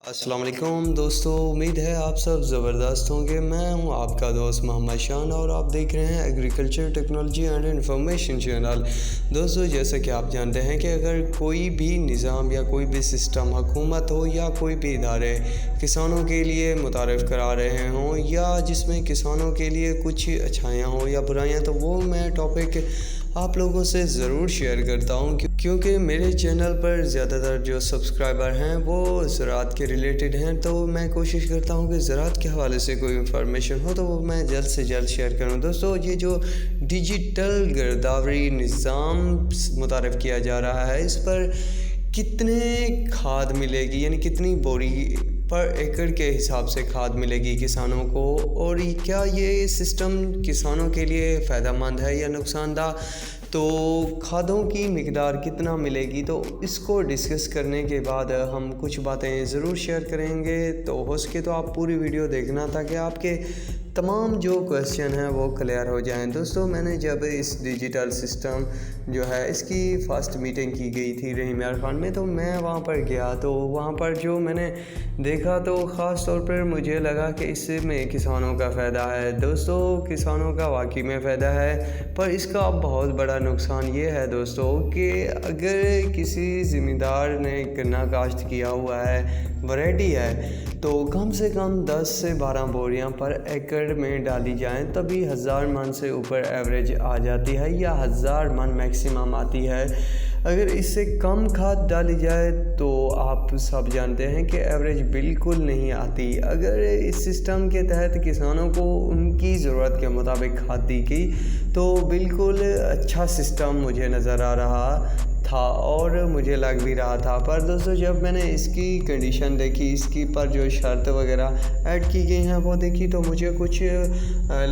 अस्सलाम वालेकुम दोस्तों, उम्मीद है आप सब ज़बरदस्त होंगे। मैं हूं आपका दोस्त मोहम्मद शान और आप देख रहे हैं agriculture technology and information channel. दोस्तों, जैसा कि आप जानते हैं कि अगर कोई भी निज़ाम या कोई भी सिस्टम, हुकूमत हो या कोई भी इदारे किसानों के लिए मुतारिफ़ करा रहे हों या जिसमें किसानों के लिए कुछ अच्छाइयाँ हों या बुराइयाँ, तो वो मैं टॉपिक आप लोगों से ज़रूर शेयर करता हूँ क्योंकि मेरे चैनल पर ज़्यादातर जो सब्सक्राइबर हैं वो ज़राअत के रिलेटेड हैं। तो मैं कोशिश करता हूँ कि ज़राअत के हवाले से कोई इंफॉर्मेशन हो तो वो मैं जल्द से जल्द शेयर करूँ। दोस्तों, ये जो डिजिटल गिरदावरी निज़ाम मुतारिफ़ किया जा रहा है, इस पर कितने खाद मिलेगी, यानी कितनी बोरी पर एकड़ के हिसाब से खाद मिलेगी किसानों को, और क्या ये सिस्टम किसानों के लिए फ़ायदेमंद है या नुकसानदा, तो खादों की मिकदार कितना मिलेगी, तो इसको डिस्कस करने के बाद हम कुछ बातें ज़रूर शेयर करेंगे। तो हो सके तो आप पूरी वीडियो देखना ताकि आपके तमाम जो क्वेश्चन हैं वो क्लियर हो जाएं। दोस्तों, मैंने जब इस डिजिटल सिस्टम जो है इसकी फ़र्स्ट मीटिंग की गई थी रहीम यार खान में, तो मैं वहाँ पर गया। तो वहाँ पर जो मैंने देखा तो ख़ास तौर पर मुझे लगा कि इसमें किसानों का फ़ायदा है। दोस्तों, किसानों का वाकई में फ़ायदा है, पर इसका बहुत बड़ा नुकसान ये है दोस्तों कि अगर किसी ज़मींदार ने गन्ना काश्त किया हुआ है, वैरायटी है, तो कम से कम 10 से 12 बोरियां पर एकड़ में डाली जाएं तभी 1000 मन से ऊपर एवरेज आ जाती है या 1000 मन मैक्सिमम आती है। अगर इससे कम खाद डाली जाए तो आप सब जानते हैं कि एवरेज बिल्कुल नहीं आती। अगर इस सिस्टम के तहत किसानों को उनकी ज़रूरत के मुताबिक खाद दी गई तो बिल्कुल अच्छा सिस्टम मुझे नज़र आ रहा था और मुझे लग भी रहा था। पर दोस्तों, जब मैंने इसकी कंडीशन देखी, इसकी पर जो शर्त वगैरह ऐड की गई हैं वो देखी, तो मुझे कुछ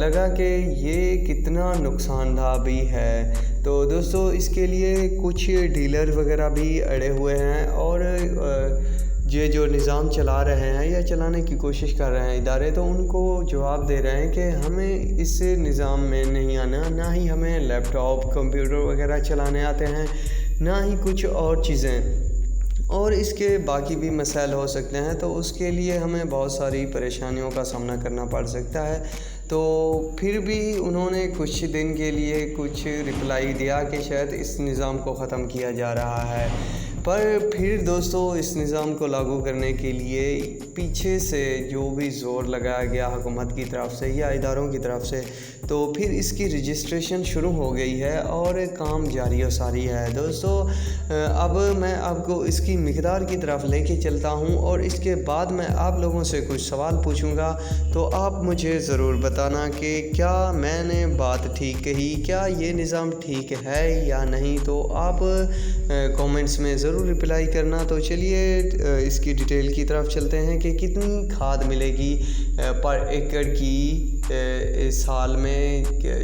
लगा कि ये कितना नुकसानदा भी है। तो दोस्तों, इसके लिए कुछ डीलर वगैरह भी अड़े हुए हैं और ये जो निज़ाम चला रहे हैं या चलाने की कोशिश कर रहे हैं इदारे, तो उनको जवाब दे रहे हैं कि हमें इस निज़ाम में नहीं आना, ना ही हमें लैपटॉप कंप्यूटर वगैरह चलाने आते हैं, ना ही कुछ और चीज़ें, और इसके बाकी भी मसाइल हो सकते हैं। तो उसके लिए हमें बहुत सारी परेशानियों का सामना करना पड़ सकता है। तो फिर भी उन्होंने कुछ दिन के लिए कुछ रिप्लाई दिया कि शायद इस निज़ाम को ख़त्म किया जा रहा है। पर फिर दोस्तों, इस निज़ाम को लागू करने के लिए पीछे से जो भी ज़ोर लगाया गया हुकूमत की तरफ से या इदारों की तरफ से, तो फिर इसकी रजिस्ट्रेशन शुरू हो गई है और काम जारी और सारी है। दोस्तों, अब मैं आपको इसकी मिकदार की तरफ लेके चलता हूं और इसके बाद मैं आप लोगों से कुछ सवाल पूछूंगा, तो आप मुझे ज़रूर बताना कि क्या मैंने बात ठीक कही, क्या ये निज़ाम ठीक है या नहीं। तो आप कमेंट्स में ज़रूर रिप्लाई करना। तो चलिए इसकी डिटेल की तरफ चलते हैं कि कितनी खाद मिलेगी पर एकड़ की साल में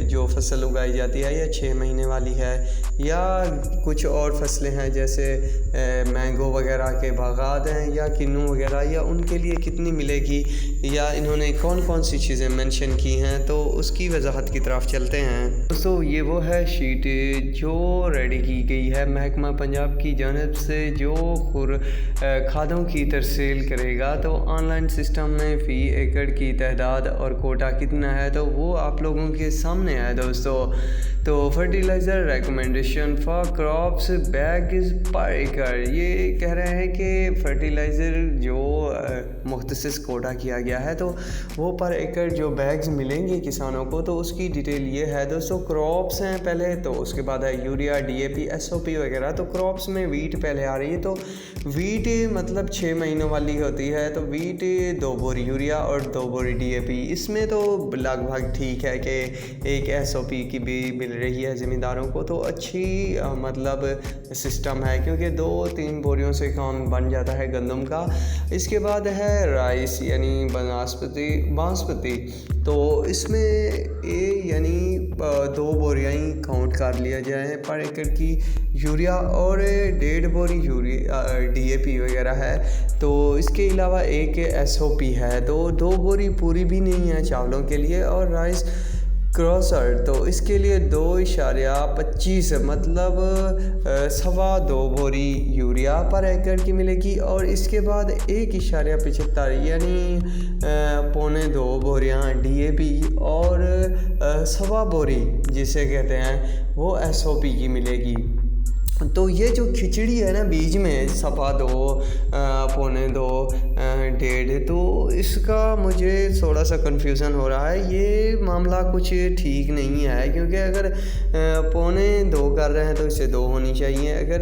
जो फसल उगाई जाती है, या 6 महीने वाली है या कुछ और फसलें हैं जैसे मैंगो वगैरह के बागात हैं या किन्नू वगैरह, या उनके लिए कितनी मिलेगी, या इन्होंने कौन कौन सी चीज़ें मेंशन की हैं, तो उसकी वजाहत की तरफ चलते हैं। दोस्तों, ये वो है शीट जो रेडी की गई है महकमा पंजाब की जानिब से, जो खादों की तरसील करेगा। तो ऑनलाइन सिस्टम में फ़ी एकड़ की तादाद और कोटा कितना है तो वो आप लोगों के सामने है दोस्तों। तो fertiliser recommendation for crops bag is पर एकड़, ये कह रहे हैं कि फर्टिलाइज़र जो मुख्तसिस कोटा किया गया है तो वो पर एकड़ जो बैग्स मिलेंगे किसानों को, तो उसकी डिटेल ये है दोस्तों। क्रॉप्स हैं पहले, तो उसके बाद है यूरिया, DAP, SOP वगैरह। तो क्रॉप्स में वीट पहले आ रही है, तो वीट मतलब 6 महीनों वाली होती है, तो वीट 2 बोरी यूरिया और 2 बोरी DAP। इसमें तो लगभग ठीक है कि एक SOP की भी मिल रही है ज़मींदारों को, तो अच्छी मतलब सिस्टम है क्योंकि 2-3 बोरियों से काम बन जाता है गंदम का। इसके बाद है राइस यानी बासमती, तो इसमें यानी 2 बोरियाँ ही काउंट कर लिया जाए पर एकड़ की। यूरिया और 1.5 बोरी DAP वगैरह है। तो इसके अलावा एक SOP है, तो 2 बोरी पूरी भी नहीं है चावलों के लिए। और राइस क्रॉसर, तो इसके लिए 2.25 मतलब 2.25 बोरी यूरिया पर एकड़ की मिलेगी। और इसके बाद 1.75 यानी 2.25 बोरियाँ DAP और 1.25 बोरी जिसे कहते हैं वो SOP की मिलेगी। तो ये जो खिचड़ी है ना बीच में 2.25 2.25 1.5, तो इसका मुझे थोड़ा सा कन्फ्यूज़न हो रहा है। ये मामला कुछ ठीक नहीं है, क्योंकि अगर 2.25 कर रहे हैं तो इसे 2 होनी चाहिए, अगर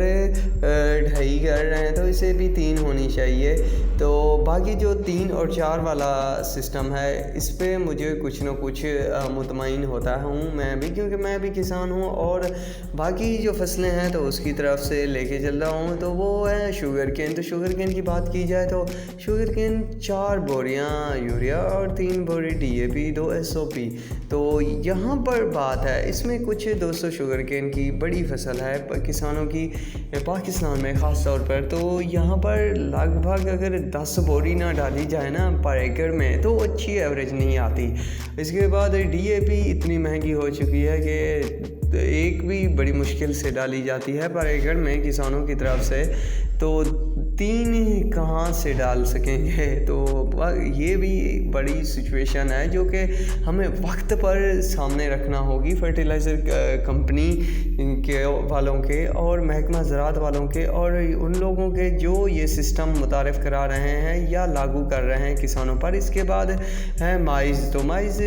2.5 कर रहे हैं तो इसे भी 3 होनी चाहिए। तो बाकी जो 3 और 4 वाला सिस्टम है इस पे मुझे कुछ न कुछ मुतमईन होता हूँ मैं भी, क्योंकि मैं भी किसान हूँ और बाकी जो फसलें हैं तो उसकी तरफ से लेके चल रहा हूँ। तो वो है शुगर केन। तो शुगर केन की बात की जाए तो शुगर केन 4 बोरियाँ यूरिया और 3 बोरी DAP 2 SOP। तो यहाँ पर बात है, इसमें कुछ दोस्तों शुगर केन की बड़ी फसल है किसानों की पाकिस्तान में ख़ास तौर पर। तो यहाँ पर लगभग अगर 10 बोरी ना डाली जाए ना पर एकड़ में तो अच्छी एवरेज नहीं आती। इसके बाद DAP इतनी महंगी हो चुकी है कि एक भी बड़ी मुश्किल से डाली जाती है पर एकड़ में किसानों की तरफ से, तो 3 कहाँ से डाल सकेंगे। तो ये भी बड़ी सिचुएशन है जो कि हमें वक्त पर सामने रखना होगी फर्टिलाइज़र कंपनी के वालों के और महकमा ज़राअत वालों के और उन लोगों के जो ये सिस्टम मुतारिफ़ करा रहे हैं या लागू कर रहे हैं किसानों पर। इसके बाद है माइज़। तो माइज़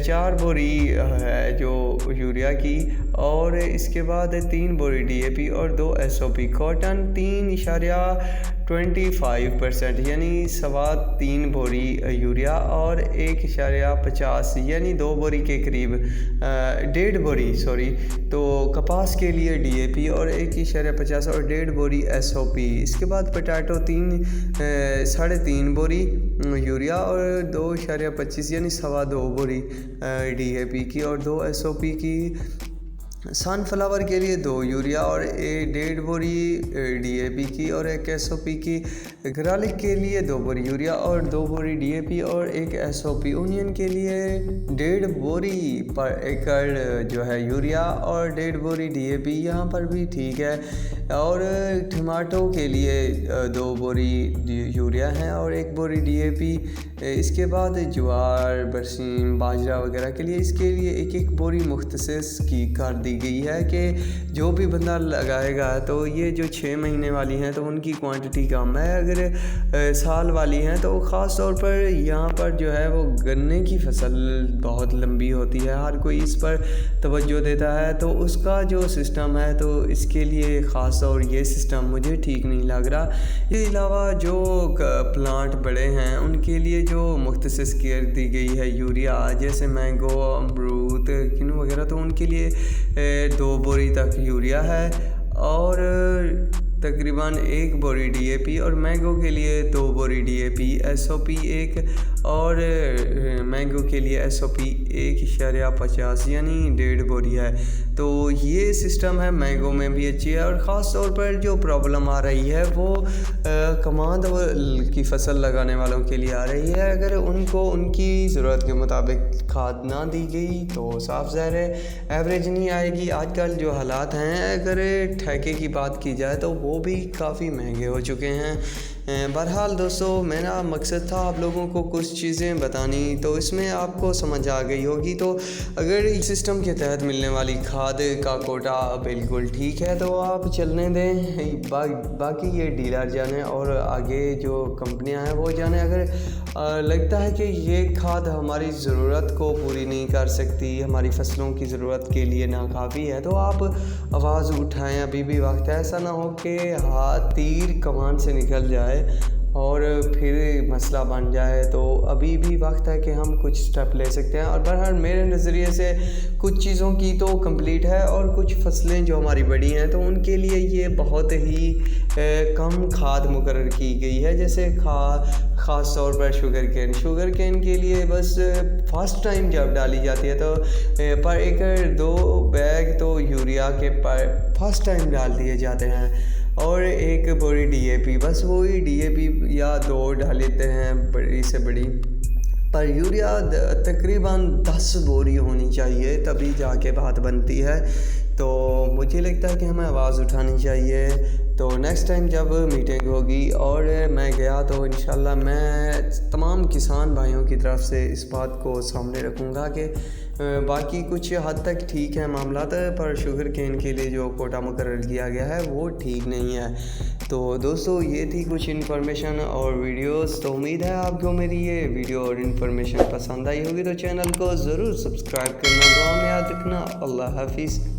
4 बोरी है जो यूरिया की, और इसके बाद 3 बोरी DAP और 2 SOP। कॉटन 3.25% यानी 3.25 बोरी यूरिया और 1.50 यानी 2 बोरी के करीब 1.5 बोरी तो कपास के लिए DAP और 1.50 और 1.5 बोरी SOP। इसके बाद पोटैटो 3.5 बोरी यूरिया और 2.25 यानी 2.25 बोरी DAP की और 2 SOP की। सनफ्लावर के लिए 2 यूरिया और 1.5 बोरी DAP की और 1 SOP की। गार्लिक के लिए 2 बोरी यूरिया और 2 बोरी DAP और 1 SOP। ओनियन के लिए 1.5 बोरी पर एकड़ जो है यूरिया और 1.5 बोरी DAP, यहाँ पर भी ठीक है। और टमाटो के लिए 2 बोरी यूरिया है और 1 बोरी DAP। इसके बाद ज्वार, बरसीम, बाजरा वगैरह के लिए इसके लिए 1 बोरी मुख्तसस की कर दी गई है कि जो भी बंदा लगाएगा तो ये जो 6 महीने वाली हैं तो उनकी क्वांटिटी कम है। अगर साल वाली हैं तो ख़ास तौर पर यहाँ पर जो है वो गन्ने की फसल बहुत लंबी होती है, हर कोई इस पर तवज्जो देता है, तो उसका जो सिस्टम है तो इसके लिए ख़ास तौर ये सिस्टम मुझे ठीक नहीं लग रहा। इसके अलावा जो प्लांट बड़े हैं उनके लिए जो मुख्तसस कर दी गई है यूरिया, जैसे मैंगो, अमरूद, किन्नू वगैरह, तो उनके लिए 2 बोरी तक यूरिया है और तकरीबन 1 बोरी DAP और मैंगो के लिए 2 बोरी DAP, SOP 1 और मैंगो के लिए SOP 1.50 यानी 1.5 बोरी है। तो ये सिस्टम है, मैंगो में भी अच्छी है। और ख़ास तौर पर जो प्रॉब्लम आ रही है वो कमांद की फसल लगाने वालों के लिए आ रही है। अगर उनको उनकी ज़रूरत के मुताबिक खाद ना दी गई तो साफ ज़ाहिर है एवरेज नहीं आएगी। आजकल जो हालात हैं, अगर ठेके की बात की जाए तो वो भी काफ़ी महंगे हो चुके हैं। बहरहाल दोस्तों, मेरा मकसद था आप लोगों को कुछ चीज़ें बतानी, तो इसमें आपको समझ आ गई होगी। तो अगर इस सिस्टम के तहत मिलने वाली खाद का कोटा बिल्कुल ठीक है तो आप चलने दें, बाकी ये डीलर जाने और आगे जो कंपनियां हैं वो जाने। अगर लगता है कि ये खाद हमारी ज़रूरत को पूरी नहीं कर सकती, हमारी फसलों की ज़रूरत के लिए नाकाफ़ी है, तो आप आवाज़ उठाएं, अभी भी वक्त है। ऐसा ना हो कि तीर कमान से निकल जाए और फिर मसला बन जाए। तो अभी भी वक्त है कि हम कुछ स्टेप ले सकते हैं। और बहरहाल मेरे नज़रिए से कुछ चीज़ों की तो कंप्लीट है और कुछ फसलें जो हमारी बड़ी हैं तो उनके लिए ये बहुत ही कम खाद मुकर्रर की गई है। जैसे ख़ास तौर पर शुगर केन के लिए बस फर्स्ट टाइम जब डाली जाती है तो पर एकड़ 2 बैग तो यूरिया के पर फर्स्ट टाइम डाल दिए जाते हैं और 1 बोरी DAP, बस वही DAP या 2 डाल लेते हैं बड़ी से बड़ी। पर यूरिया तकरीबन 10 बोरी होनी चाहिए, तभी जाके बात बनती है। तो मुझे लगता है कि हमें आवाज़ उठानी चाहिए। तो नेक्स्ट टाइम जब मीटिंग होगी और मैं गया तो इंशाल्लाह मैं तमाम किसान भाइयों की तरफ से इस बात को सामने रखूँगा कि बाकी कुछ हद तक ठीक है मामला, पर शुगर केन के लिए जो कोटा मुकर्रर किया गया है वो ठीक नहीं है। तो दोस्तों ये थी कुछ इन्फॉर्मेशन और वीडियोस। तो उम्मीद है आपको मेरी ये वीडियो और इन्फॉर्मेशन पसंद आई होगी। तो चैनल को ज़रूर सब्सक्राइब करना, दुआ में याद रखना। अल्लाह हाफिज़।